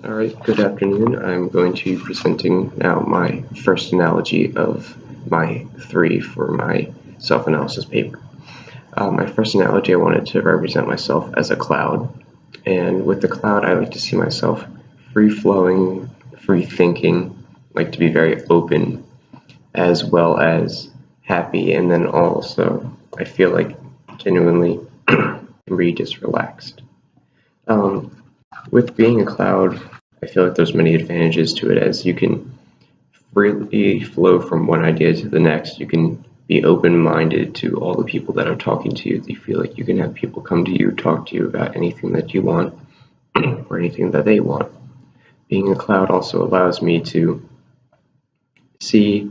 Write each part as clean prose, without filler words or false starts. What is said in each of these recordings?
All right, good afternoon. I'm going to be presenting now my first analogy of my three for my self-analysis paper. My first analogy, I wanted to represent myself as a cloud. And with the cloud, I like to see myself free-flowing, free-thinking, like to be very open, as well as happy. And then also, I feel like genuinely really just relaxed. Um, with being a cloud, I feel like there's many advantages to it as you can freely flow from one idea to the next. You can be open-minded to all the people that are talking to you. You feel like you can have people come to you, talk to you about anything that you want or anything that they want. Being a cloud also allows me to see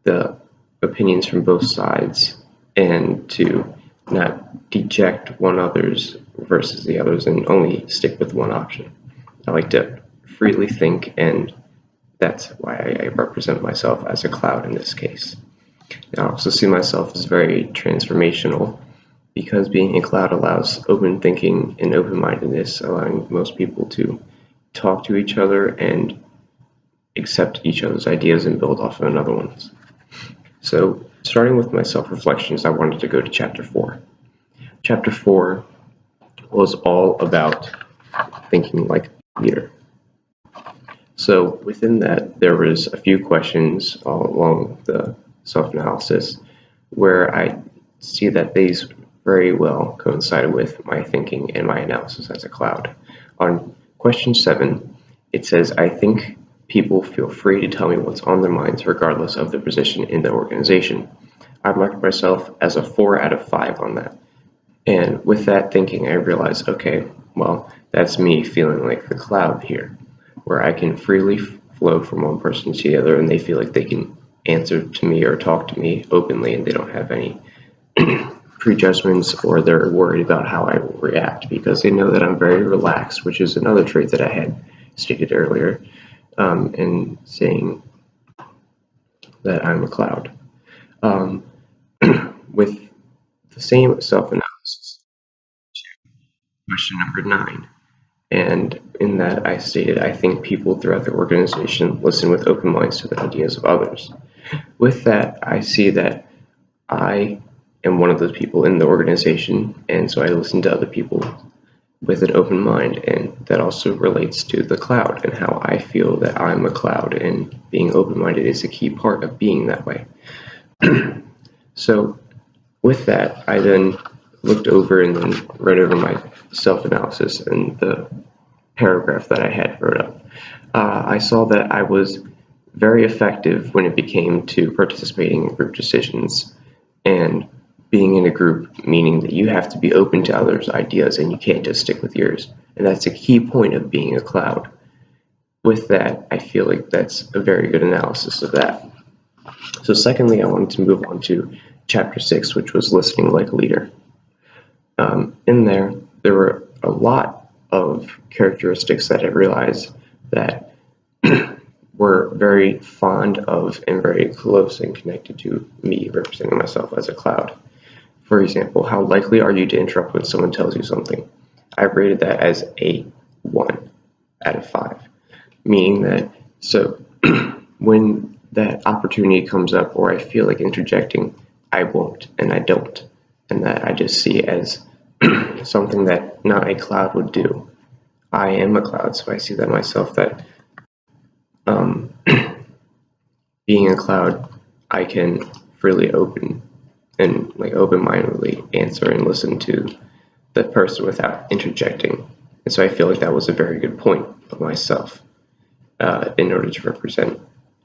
the opinions from both sides and to not deject one other's versus the others and only stick with one option. I like to freely think, and that's why I represent myself as a cloud in this case. I also see myself as very transformational because being a cloud allows open thinking and open-mindedness, allowing most people to talk to each other and accept each other's ideas and build off of another one's. So, starting with my self-reflections, I wanted to go to chapter 4. Chapter 4 was all about thinking like a leader. So within that, there was a few questions all along the self-analysis where I see that these very well coincide with my thinking and my analysis as a cloud. On question 7, it says, I think people feel free to tell me what's on their minds regardless of their position in the organization. I marked myself as a 4 out of 5 on that. And with that thinking, I realized, okay, well, that's me feeling like the cloud here, where I can freely flow from one person to the other and they feel like they can answer to me or talk to me openly and they don't have any prejudgments or they're worried about how I will react because they know that I'm very relaxed, which is another trait that I had stated earlier in saying that I'm a cloud. With the same self-analysis, question number 9. And in that, I stated, I think people throughout the organization listen with open minds to the ideas of others. With that, I see that I am one of those people in the organization, and so I listen to other people with an open mind, and that also relates to the cloud and how I feel that I'm a cloud, and being open-minded is a key part of being that way. So with that, I then looked over and then read over my self-analysis and the paragraph that I had wrote up. I saw that I was very effective when it became to participating in group decisions and being in a group, meaning that you have to be open to others' ideas and you can't just stick with yours. And that's a key point of being a cloud. With that, I feel like that's a very good analysis of that. So secondly, I wanted to move on to chapter 6, which was listening like a leader. In there were a lot of characteristics that I realized that were very fond of and very close and connected to me representing myself as a cloud. For example, how likely are you to interrupt when someone tells you something? I rated that as a 1 out of 5, meaning that so when that opportunity comes up or I feel like interjecting, I won't and I don't, and that I just see as something that not a cloud would do. I am a cloud, so I see that myself that being a cloud, I can freely open and like open-mindedly answer and listen to the person without interjecting. And so I feel like that was a very good point of myself in order to represent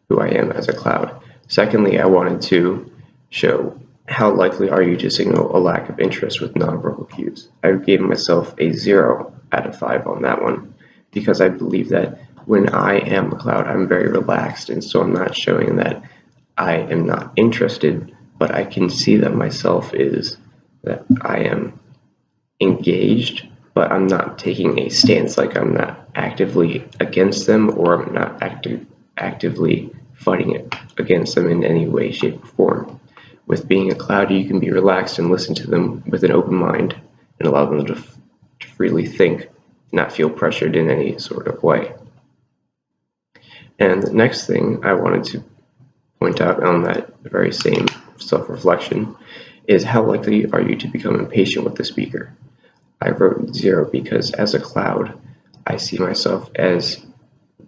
who I am as a cloud. Secondly, I wanted to show how likely are you to signal a lack of interest with nonverbal cues. I gave myself a 0 out of 5 on that one because I believe that when I am a cloud, I'm very relaxed, and so I'm not showing that I am not interested, but I can see that myself is that I am engaged, but I'm not taking a stance like I'm not actively against them or I'm not actively fighting it against them in any way, shape, or form. With being a cloud, you can be relaxed and listen to them with an open mind and allow them to freely think, not feel pressured in any sort of way. And the next thing I wanted to point out on that very same self-reflection is how likely are you to become impatient with the speaker? I wrote 0 because as a cloud, I see myself as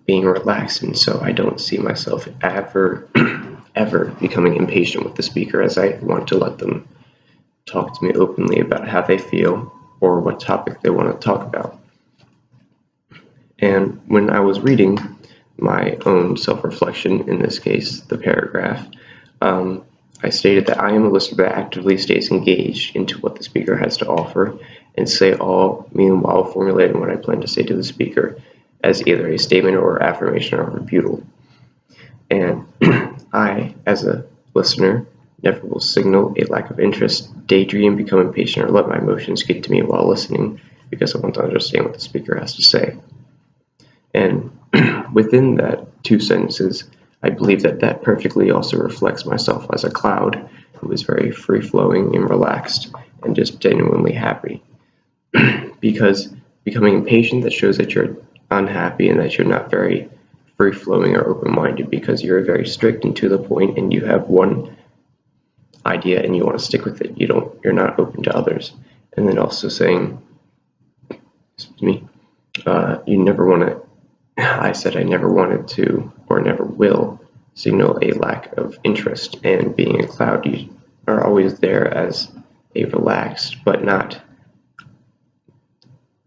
being relaxed, and so I don't see myself ever becoming impatient with the speaker, as I want to let them talk to me openly about how they feel or what topic they want to talk about. And when I was reading my own self-reflection, in this case the paragraph, I stated that I am a listener that actively stays engaged into what the speaker has to offer and say all, meanwhile formulating what I plan to say to the speaker as either a statement or affirmation or rebuttal. And I, as a listener, never will signal a lack of interest, daydream, become impatient, or let my emotions get to me while listening because I want to understand what the speaker has to say. And within that 2 sentences, I believe that that perfectly also reflects myself as a cloud who is very free-flowing and relaxed and just genuinely happy. Because becoming impatient, that shows that you're unhappy and that you're not very free-flowing or open-minded, because you're very strict and to the point and you have one idea and you want to stick with it. You're not open to others. And then also saying, you never want to, I said I never wanted to or never will signal a lack of interest, and being a cloud, you are always there as a relaxed but not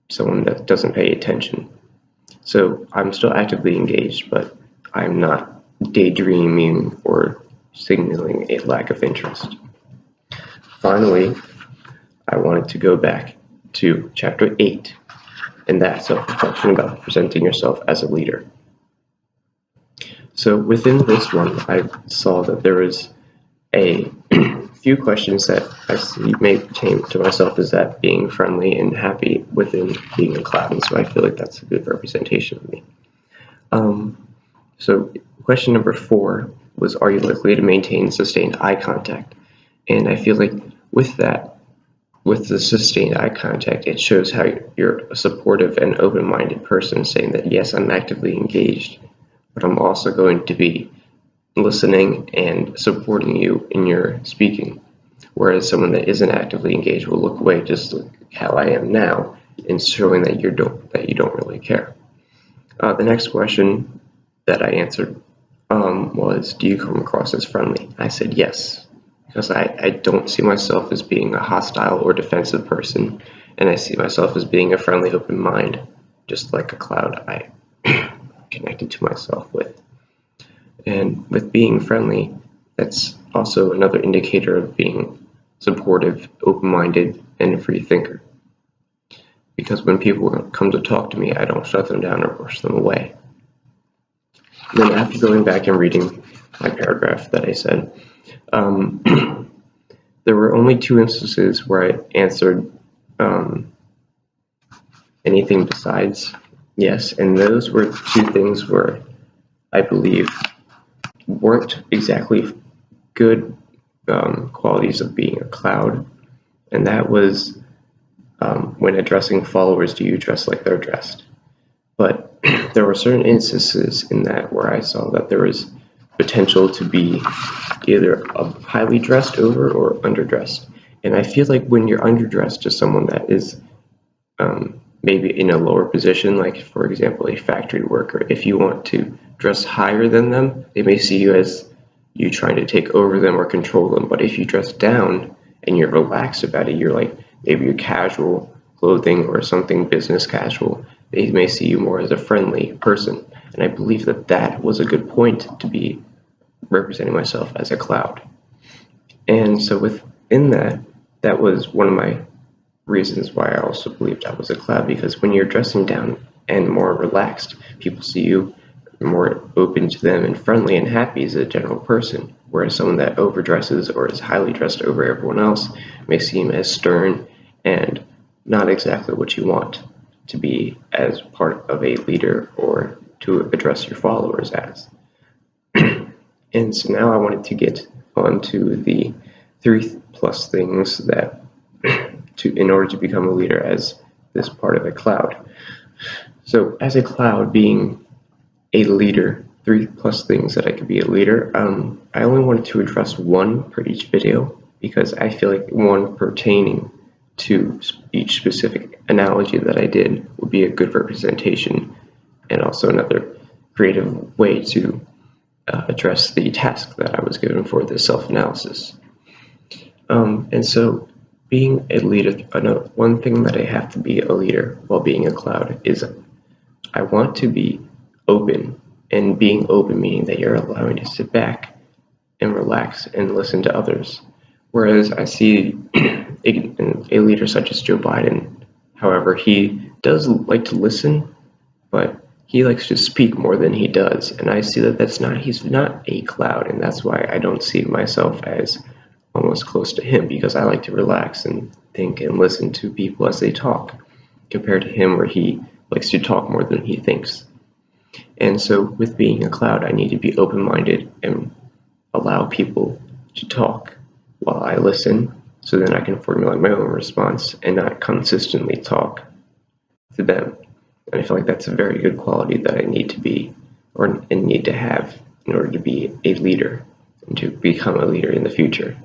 someone that doesn't pay attention. So I'm still actively engaged, but I'm not daydreaming or signaling a lack of interest. Finally, I wanted to go back to chapter 8, and that self-reflection about presenting yourself as a leader. So within this one, I saw that there was a few questions that I see may pertain to myself as that being friendly and happy within being a cloud, and so I feel like that's a good representation of me. So question number 4 was, are you likely to maintain sustained eye contact? And I feel like with that, with the sustained eye contact, it shows how you're a supportive and open-minded person, saying that yes, I'm actively engaged, but I'm also going to be listening and supporting you in your speaking. Whereas someone that isn't actively engaged will look away, just like how I am now, and showing that you don't really care. The next question that I answered was, do you come across as friendly? I said yes, because I don't see myself as being a hostile or defensive person, and I see myself as being a friendly, open mind, just like a cloud I connected to myself with. And with being friendly, that's also another indicator of being supportive, open-minded, and a free thinker. Because when people come to talk to me, I don't shut them down or push them away. And then after going back and reading my paragraph that I said, there were only 2 instances where I answered anything besides yes, and those were 2 things where I believe weren't exactly good qualities of being a cloud, and that was when addressing followers, do you dress like they're dressed? But there were certain instances in that where I saw that there was potential to be either highly dressed over or underdressed. And I feel like when you're underdressed to someone that is maybe in a lower position, like for example a factory worker, if you want to dress higher than them, they may see you as you trying to take over them or control them. But if you dress down and you're relaxed about it, you're like maybe you're casual clothing or something business casual, they may see you more as a friendly person. And I believe that that was a good point to be representing myself as a cloud. And so within that, that was one of my reasons why I also believed I was a cloud, because when you're dressing down and more relaxed, people see you more open to them and friendly and happy as a general person, whereas someone that overdresses or is highly dressed over everyone else may seem as stern and not exactly what you want to be as part of a leader or to address your followers as. And so now I wanted to get on to the 3+ things that in order to become a leader as this part of a cloud. So as a cloud, being a leader 3+ things that I could be a leader. I only wanted to address one per each video because I feel like one pertaining to each specific analogy that I did would be a good representation and also another creative way to address the task that I was given for this self-analysis. And so being a leader, one thing that I have to be a leader while being a cloud is I want to be open, and being open meaning that you're allowing to sit back and relax and listen to others. Whereas I see a leader such as Joe Biden, however, he does like to listen, but he likes to speak more than he does. And I see that he's not a cloud, and that's why I don't see myself as almost close to him, because I like to relax and think and listen to people as they talk, compared to him where he likes to talk more than he thinks. And so with being a cloud, I need to be open-minded and allow people to talk while I listen, so then I can formulate my own response and not consistently talk to them. And I feel like that's a very good quality that I need to be, and need to have in order to be a leader and to become a leader in the future.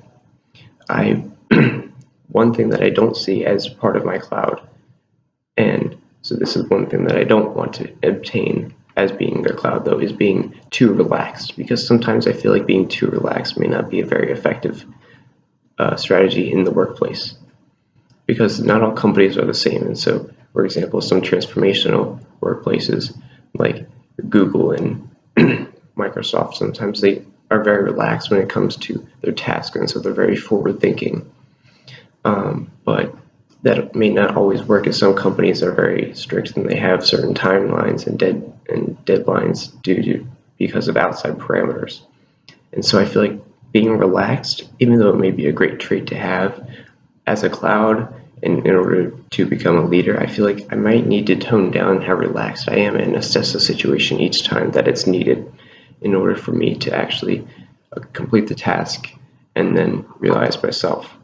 One thing that I don't see as part of my cloud, and so this is one thing that I don't want to obtain as being a cloud, though, is being too relaxed, because sometimes I feel like being too relaxed may not be a very effective strategy in the workplace, because not all companies are the same. And so, for example, some transformational workplaces like Google and Microsoft, sometimes they are very relaxed when it comes to their tasks, and so they're very forward thinking. But that may not always work, as some companies are very strict and they have certain timelines and deadlines because of outside parameters. And so I feel like being relaxed, even though it may be a great trait to have as a cloud, and in order to become a leader, I feel like I might need to tone down how relaxed I am and assess the situation each time that it's needed in order for me to actually complete the task and then realize myself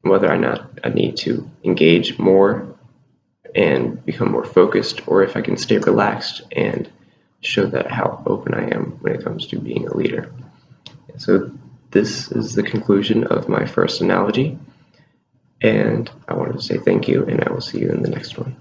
whether or not I need to engage more and become more focused, or if I can stay relaxed and show that how open I am when it comes to being a leader. So this is the conclusion of my first analogy, and I wanted to say thank you, and I will see you in the next one.